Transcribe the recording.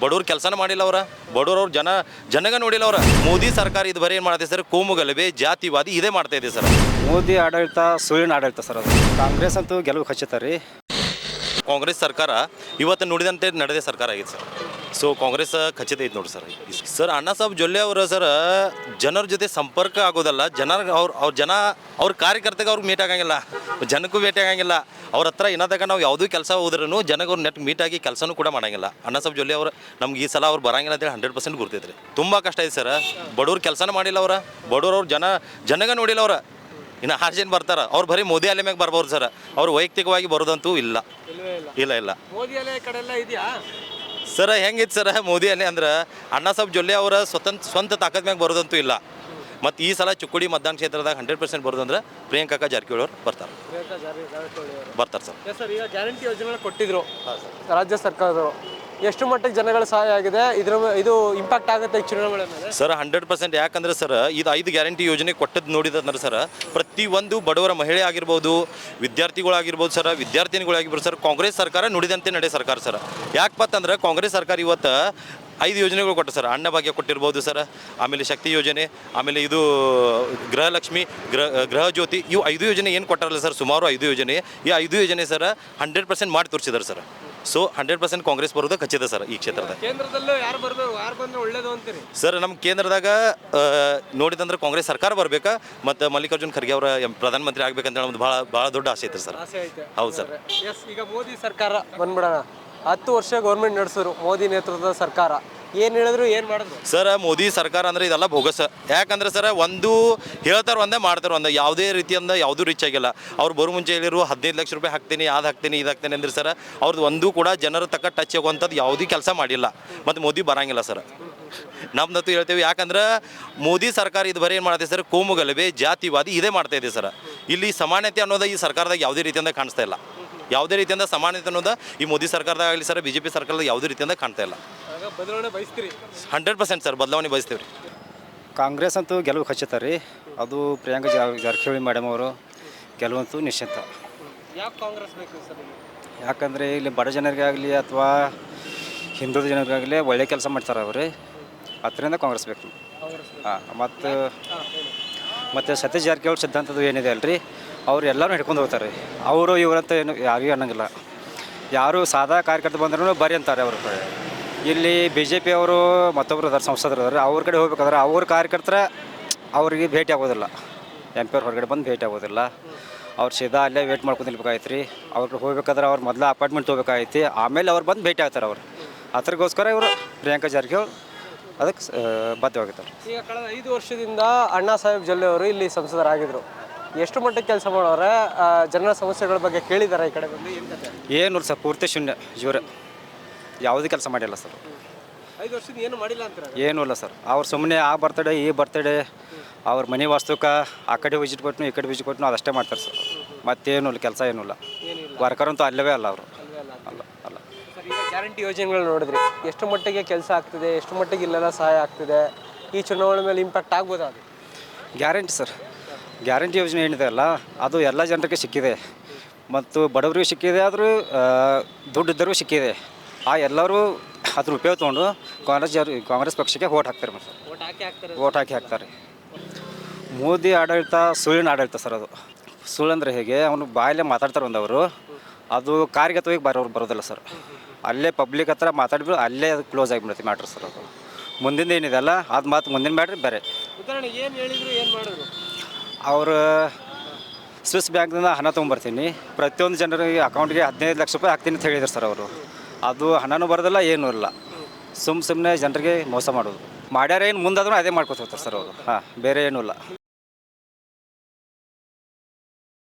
ಬಡವ್ರ ಕೆಲಸನ ಮಾಡಿಲ್ಲ ಅವರ ಬಡವ್ರ ಜನಗ ನೋಡಿಲ್ಲ ಅವರ ಮೋದಿ ಸರ್ಕಾರ ಇದು ಬರೀ ಏನು ಮಾಡ್ತೈತೆ ಸರ್ ಕೋಮು ಗಲಭೆ ಜಾತಿವಾದಿ ಇದೇ ಮಾಡ್ತಾ ಇದೆ ಸರ್. ಮೋದಿ ಆಡಳಿತ ಸುಳ್ಳಿನ ಆಡಳಿತ ಸರ್. ಅದು ಕಾಂಗ್ರೆಸ್ ಅಂತೂ ಗೆಲುವು ಖಚಿತ ರೀ. ಕಾಂಗ್ರೆಸ್ ಸರ್ಕಾರ ಇವತ್ತು ನುಡಿದಂತೆ ನಡೆದ ಸರ್ಕಾರ ಆಗಿದೆ ಸರ್. ಸೊ ಕಾಂಗ್ರೆಸ್ ಖಚಿತ ಐತೆ ನೋಡಿ ಸರ್. ಸರ್ ಅಣ್ಣಾ ಸಾಹೇಬ್ ಜೊಲ್ಲೆ ಅವರು ಸರ್ ಜನರ ಜೊತೆ ಸಂಪರ್ಕ ಆಗೋದಲ್ಲ, ಅವ್ರ ಕಾರ್ಯಕರ್ತೆಗೆ ಅವ್ರಿಗೆ ಮೀಟ್ ಆಗಂಗಿಲ್ಲ, ಜನಕ್ಕೂ ಭೇಟಿ ಆಗಂಗಿಲ್ಲ. ಅವ್ರ ಹತ್ರ ಏನಾದಾಗ ನಾವು ಯಾವುದೂ ಕೆಲಸ ಹೋದ್ರೂ ಜನಗೆ ಅವ್ರು ನೆಟ್ ಮೀಟಾಗಿ ಕೆಲಸನೂ ಕೂಡ ಮಾಡಂಗಿಲ್ಲ. ಅಣ್ಣಾ ಸಾಹೇಬ್ ಜೊಲ್ಲೆ ಅವರು ನಮ್ಗೆ ಈ ಸಲ ಅವ್ರು ಬರಂಗಿಲ್ಲ ಅಂತೇಳಿ 100% ಗುರ್ತೈತೆ ರೀ. ತುಂಬ ಕಷ್ಟ ಐತೆ ಸರ್. ಬಡವ್ರ ಕೆಲಸನ ಮಾಡಿಲ್ಲ ಬಡವ್ರು ಜನಗ ನೋಡಿಲ್ಲ ಇನ್ನು 6 ಜನ ಬರ್ತಾರೆ, ಅವ್ರು ಬರೀ ಮೋದಿ ಅಲೆ ಮ್ಯಾಗ ಬರ್ಬೋದು ಸರ್. ಅವ್ರು ವೈಯಕ್ತಿಕವಾಗಿ ಬರೋದಂತೂ ಇಲ್ಲ. ಮೋದಿ ಅಲೆ ಕಡೆ ಎಲ್ಲ ಇದೆಯಾ ಸರ್? ಹೆಂಗಿತ್ತು ಸರ್ ಮೋದಿ ಅಲೆ ಅಂದ್ರೆ ಅಣ್ಣಾ ಸಾಹೇಬ್ ಜೊಲ್ಲೆ ಅವರ ಸ್ವಂತ ತಾಕತ್ ಮ್ಯಾಗ ಬರೋದಂತೂ ಇಲ್ಲ. ಮತ್ತು ಈ ಸಲ ಚಿಕ್ಕೋಡಿ ಮತದಾನ ಕ್ಷೇತ್ರದಾಗ 100% ಬರೋದಂದ್ರೆ ಪ್ರಿಯಾಂಕಾ ಜಾರಕಿಹೊಳಿ ಅವರು ಬರ್ತಾರೆ ಸರ್. ಈಗ ಗ್ಯಾರಂಟಿ ಯೋಜನೆ ಕೊಟ್ಟಿದ್ರು ರಾಜ್ಯ ಸರ್ಕಾರದವರು, ಎಷ್ಟು ಮಟ್ಟಿಗೆ ಜನಗಳ ಸಹಾಯ ಆಗಿದೆ, ಇದು ಇಂಪ್ಯಾಕ್ಟ್ ಆಗುತ್ತೆ ಈ ಚುನಾವಣೆ ಮೇಲೆ ಸರ್? 100%. ಯಾಕಂದ್ರೆ ಸರ್ ಇದು 5 ಗ್ಯಾರಂಟಿ ಯೋಜನೆ ಕೊಟ್ಟದ್ದು ನೋಡಿದಂದ್ರೆ ಸರ್ ಪ್ರತಿಯೊಂದು ಬಡವರ ಮಹಿಳೆ ಆಗಿರ್ಬೋದು, ವಿದ್ಯಾರ್ಥಿಗಳಾಗಿರ್ಬೋದು ಸರ್, ವಿದ್ಯಾರ್ಥಿನಿಗಳಾಗಿರ್ಬೋದು ಸರ್, ಕಾಂಗ್ರೆಸ್ ಸರ್ಕಾರ ನುಡಿದಂತೆ ನಡೆ ಸರ್ಕಾರ ಸರ್. ಯಾಕಪ್ಪಂತಂದ್ರೆ ಕಾಂಗ್ರೆಸ್ ಸರ್ಕಾರ ಇವತ್ತು 5 ಯೋಜನೆಗಳು ಕೊಟ್ಟು ಸರ್. ಅನ್ನಭಾಗ್ಯ ಕೊಟ್ಟಿರ್ಬೋದು ಸರ್, ಆಮೇಲೆ ಶಕ್ತಿ ಯೋಜನೆ, ಆಮೇಲೆ ಇದು ಗೃಹಲಕ್ಷ್ಮಿ, ಗೃಹ ಜ್ಯೋತಿ, ಇವು 5 ಯೋಜನೆ ಏನು ಕೊಟ್ಟಾರಲ್ಲ ಸರ್, ಸುಮಾರು 5 ಯೋಜನೆ. ಈ 5 ಯೋಜನೆ ಸರ್ 100% ಮಾಡಿ ತೋರಿಸಿದಾರೆ ಸರ್. ಸೊ 100% ಕಾಂಗ್ರೆಸ್ ಬರೋದು ಖಚಿತ ಸರ್ ಈ ಕ್ಷೇತ್ರದಾಗ. ಕೇಂದ್ರದಲ್ಲೂ ಯಾರು ಬರಬೇಕು, ಯಾರು ಬಂದ್ರೆ ಒಳ್ಳೇದು ಅಂತೀರಿ ಸರ್? ನಮ್ಮ ಕೇಂದ್ರದಾಗ ನೋಡಿದಂದ್ರೆ ಕಾಂಗ್ರೆಸ್ ಸರ್ಕಾರ ಬರಬೇಕಾ ಮತ್ತು ಮಲ್ಲಿಕಾರ್ಜುನ್ ಖರ್ಗೆ ಅವರ ಪ್ರಧಾನಮಂತ್ರಿ ಆಗ್ಬೇಕಂತ ನಮ್ದು ಭಾಳ ದೊಡ್ಡ ಆಸೆ ಐತೆ ಸರ್. ಹೌದು ಸರ್. ಈಗ ಮೋದಿ ಸರ್ಕಾರ ಬಂದ್ಬಿಡೋಣ, 10 ವರ್ಷ ಗೌರ್ಮೆಂಟ್ ನಡೆಸಿದ್ರು ಮೋದಿ ನೇತೃತ್ವದ ಸರ್ಕಾರ. ಏನು ಹೇಳಿದ್ರು, ಏನು ಮಾಡಿದ್ರು ಸರ್? ಮೋದಿ ಸರ್ಕಾರ ಅಂದ್ರೆ ಇದೆಲ್ಲ ಬೋಗಸ್. ಯಾಕಂದ್ರೆ ಸರ್ ಒಂದು ಹೇಳ್ತಾರೆ ಒಂದೇ ಮಾಡ್ತಾರೆ ಒಂದೇ, ಯಾವುದೇ ರೀತಿಯಿಂದ ಯಾವುದೂ ರೀಚ್ ಆಗಿಲ್ಲ. ಅವ್ರು ಬರೋ ಮುಂಚೆ ಹೇಳಿರು 15 ಲಕ್ಷ ರೂಪಾಯಿ ಹಾಕ್ತೀನಿ, ಅದು ಹಾಕ್ತೀನಿ, ಇದು ಹಾಕ್ತೀನಿ ಅಂದ್ರೆ ಸರ್ ಅವ್ರದ್ದು ಒಂದೂ ಕೂಡ ಜನರ ತಕ್ಕ ಟಚ್ ಆಗುವಂಥದ್ದು ಯಾವುದೇ ಕೆಲಸ ಮಾಡಿಲ್ಲ. ಮತ್ತು ಮೋದಿ ಬರಂಗಿಲ್ಲ ಸರ್. ನಮ್ದಂತೂ ಹೇಳ್ತೇವೆ. ಯಾಕಂದ್ರೆ ಮೋದಿ ಸರ್ಕಾರ ಇದು ಬರೀ ಏನು ಮಾಡ್ತೈತೆ ಸರ್ ಕೋಮು ಗಲಭೆ ಜಾತಿವಾದಿ ಇದೇ ಮಾಡ್ತಾ ಇದೆ ಸರ್. ಇಲ್ಲಿ ಸಮಾನತೆ ಅನ್ನೋದು ಈ ಸರ್ಕಾರದಾಗ ಯಾವುದೇ ರೀತಿಯಿಂದ ಕಾಣಿಸ್ತಾ ಇಲ್ಲ. ಯಾವುದೇ ರೀತಿಯಿಂದ ಸಮಾನತೆ ಅನ್ನೋದು ಈ ಮೋದಿ ಸರ್ಕಾರದಾಗ ಆಗಲಿ ಸರ್, BJP ಸರ್ಕಾರದಾಗ ಯಾವುದೇ ರೀತಿಯಿಂದ ಕಾಣ್ತಾ ಇಲ್ಲ. ಬದಲಾವಣೆ ಬಯಸ್ತೀರಿ? 100% ಸರ್ ಬದಲಾವಣೆ ಬಯಸ್ತೀವಿ ರೀ. ಕಾಂಗ್ರೆಸ್ ಅಂತೂ ಗೆಲುವು ಖಚಿತ ರೀ. ಅದು ಪ್ರಿಯಾಂಕಾ ಜಾರಕಿಹೊಳಿ ಮೇಡಮ್ ಅವರು ಗೆಲುವಂತೂ ನಿಶ್ಚಿತ. ಯಾಕೆ ಕಾಂಗ್ರೆಸ್ ಬೇಕು ಸರ್? ಯಾಕಂದರೆ ಇಲ್ಲಿ ಬಡ ಜನರಿಗಾಗಲಿ ಅಥವಾ ಹಿಂದುಳಿದ ಜನರಿಗಾಗಲಿ ಒಳ್ಳೆ ಕೆಲಸ ಮಾಡ್ತಾರೆ ಅವರು, ಅದರಿಂದ ಕಾಂಗ್ರೆಸ್ ಬೇಕು. ಹಾಂ, ಮತ್ತು ಸತೀಶ್ ಜಾರಕಿಹೊಳಿ ಸಿದ್ಧಾಂತದ್ದು ಏನಿದೆ ಅಲ್ರಿ, ಅವ್ರು ಎಲ್ಲರೂ ಹಿಡ್ಕೊಂಡು ಹೋಗ್ತಾರೆ. ಅವರು ಇವರಂತ ಏನು ಯಾರಿಗೂ ಅನ್ನೋಂಗಿಲ್ಲ. ಯಾರು ಸಾದಾ ಕಾರ್ಯಕರ್ತ ಬಂದ್ರೂ ಬರಿ ಅಂತಾರೆ ಅವರು. ಇಲ್ಲಿ BJP ಅವರು ಮತ್ತೊಬ್ಬರು ಅದಾರೆ, ಸಂಸದರು ಅದಾರೆ, ಅವ್ರ ಕಡೆ ಹೋಗ್ಬೇಕಾದ್ರೆ ಅವ್ರ ಕಾರ್ಯಕರ್ತರ ಅವ್ರಿಗೆ ಭೇಟಿ ಆಗೋದಿಲ್ಲ. MP ಅವ್ರ ಹೊರಗಡೆ ಬಂದು ಭೇಟಿ ಆಗೋದಿಲ್ಲ. ಅವ್ರು ಸೀದಾ ಅಲ್ಲೇ ವೇಟ್ ಮಾಡ್ಕೊಂಡು ನಿಲ್ಬೇಕಾಯ್ತು ರೀ. ಅವ್ರಿಗೆ ಹೋಗ್ಬೇಕಾದ್ರೆ ಅವ್ರು ಮೊದಲು ಅಪಾಯಿಂಟ್ಮೆಂಟ್ ತೊಗೋಬೇಕಾಯ್ತು, ಆಮೇಲೆ ಅವ್ರು ಬಂದು ಭೇಟಿ ಆಗ್ತಾರೆ. ಅವರು ಅದಕ್ಕೋಸ್ಕರ ಇವರು ಪ್ರಿಯಾಂಕಾ ಜಾರಕಿಹೊಳಿ ಅದಕ್ಕೆ ಬದ್ಧವಾಗಿರ್ತಾರೆ. ಈಗ ಕಳೆದ 5 ವರ್ಷದಿಂದ ಅಣ್ಣಾ ಸಾಹೇಬ್ ಜೊಲ್ಲೆ ಅವರು ಇಲ್ಲಿ ಸಂಸದರಾಗಿದ್ದರು. ಎಷ್ಟು ಮಟ್ಟಿಗೆ ಕೆಲಸ ಮಾಡೋರೆ, ಜನರ ಸಮಸ್ಯೆಗಳ ಬಗ್ಗೆ ಕೇಳಿದ್ದಾರೆ ಈ ಕಡೆ ಬಂದು? ಏನು ಸರ್, ಪೂರ್ತಿ ಶೂನ್ಯ, ಜೋರ ಯಾವುದೇ ಕೆಲಸ ಮಾಡಿಲ್ಲ ಸರ್. 5 ವರ್ಷದಿಂದ ಏನು ಮಾಡಿಲ್ಲ ಅಂತಾರೆ? ಏನೂ ಇಲ್ಲ ಸರ್. ಅವ್ರು ಸುಮ್ಮನೆ ಆ ಬರ್ತಡೇ ಈ ಬರ್ತಡೇ ಅವ್ರ ಮನೆ ವಾಸ್ತುಕ ಆ ಕಡೆ ವಿಸಿಟ್ ಕೊಟ್ಟು ಈ ಕಡೆ ವಿಸಿಟ್ ಕೊಟ್ಟು ಅದಷ್ಟೇ ಮಾಡ್ತಾರೆ ಸರ್. ಮತ್ತೇನು ಇಲ್ಲ, ಕೆಲಸ ಏನೂ ಇಲ್ಲ. ವರ್ಕರ್ ಅಂತೂ ಅಲ್ಲವೇ ಅಲ್ಲ ಅವರು. ಅಲ್ಲ ಸರ್, ಈಗ ಗ್ಯಾರಂಟಿ ಯೋಜನೆಗಳು ನೋಡಿದ್ರಿ, ಎಷ್ಟು ಮಟ್ಟಿಗೆ ಕೆಲಸ ಆಗ್ತಿದೆ, ಎಷ್ಟು ಮಟ್ಟಿಗೆ ಇಲ್ಲೆಲ್ಲ ಸಹಾಯ ಆಗ್ತಿದೆ, ಈ ಚುನಾವಣೆ ಮೇಲೆ ಇಂಪ್ಯಾಕ್ಟ್ ಆಗ್ಬೋದಾ? ಅದು ಗ್ಯಾರಂಟಿ ಸರ್. ಗ್ಯಾರಂಟಿ ಯೋಜನೆ ಏನಿದೆ ಅಲ್ಲ, ಅದು ಎಲ್ಲ ಜನರಿಗೆ ಸಿಕ್ಕಿದೆ ಮತ್ತು ಬಡವರಿಗೂ ಸಿಕ್ಕಿದೆ, ಆದರೂ ದುಡ್ಡಿದ್ದರಿಗೂ ಸಿಕ್ಕಿದೆ. ಎಲ್ಲರೂ ಅದ್ರ ಉಪಯೋಗ ತೊಗೊಂಡು ಕಾಂಗ್ರೆಸ್ ಪಕ್ಷಕ್ಕೆ ವೋಟ್ ಹಾಕ್ತಾರೆ. ಮತ್ತು ವೋಟ್ ಹಾಕ್ತಾರೆ. ಮೋದಿ ಆಡಳಿತ ಸುಳ್ಳಿನ ಆಡಳಿತ ಸರ್. ಅದು ಸುಳ್ಳಂದ್ರೆ ಹೇಗೆ, ಅವನು ಬಾಯಲ್ಲೇ ಮಾತಾಡ್ತಾರೆ ಒಂದವರು, ಅದು ಕಾರ್ಯಗತವಾಗಿ ಬರೋದಿಲ್ಲ ಸರ್. ಅಲ್ಲೇ ಪಬ್ಲಿಕ್ ಹತ್ರ ಮಾತಾಡಿಬಿಟ್ಟು ಅಲ್ಲೇ ಅದು ಕ್ಲೋಸ್ ಆಗಿಬಿಡುತ್ತೆ ಮ್ಯಾಟ್ರ್ ಸರ್. ಅದು ಮುಂದಿನ ಏನಿದೆ ಅಲ್ಲ, ಅದು ಮಾತು ಮುಂದಿನ ಮ್ಯಾಟ್ರ್ ಬೇರೆ. ಉದಾಹರಣೆ ಏನು ಹೇಳಿದ್ರು, ಏನು ಮಾಡಿದ್ರು? ಅವರು ಸ್ವಿಸ್ ಬ್ಯಾಂಕ್ನಿಂದ ಹಣ ತೊಗೊಂಬರ್ತೀನಿ, ಪ್ರತಿಯೊಂದು ಜನರಿಗೆ ಅಕೌಂಟ್ಗೆ 15 ಲಕ್ಷ ರೂಪಾಯಿ ಹಾಕ್ತೀನಿ ಅಂತ ಹೇಳಿದ್ರು ಸರ್ ಅವರು. ಅದು ಹಣನೂ ಬರೋದಿಲ್ಲ, ಏನೂ ಇಲ್ಲ. ಸುಮ್ಮನೆ ಜನರಿಗೆ ಮೋಸ ಮಾಡೋದು ಮಾಡ್ಯಾರ. ಏನು ಮುಂದಾದ್ರೂ ಅದೇ ಮಾಡ್ಕೊತ ಹೋಗ್ತಾರೆ ಸರ್ ಅವರು. ಹಾಂ, ಬೇರೆ ಏನೂ ಇಲ್ಲ.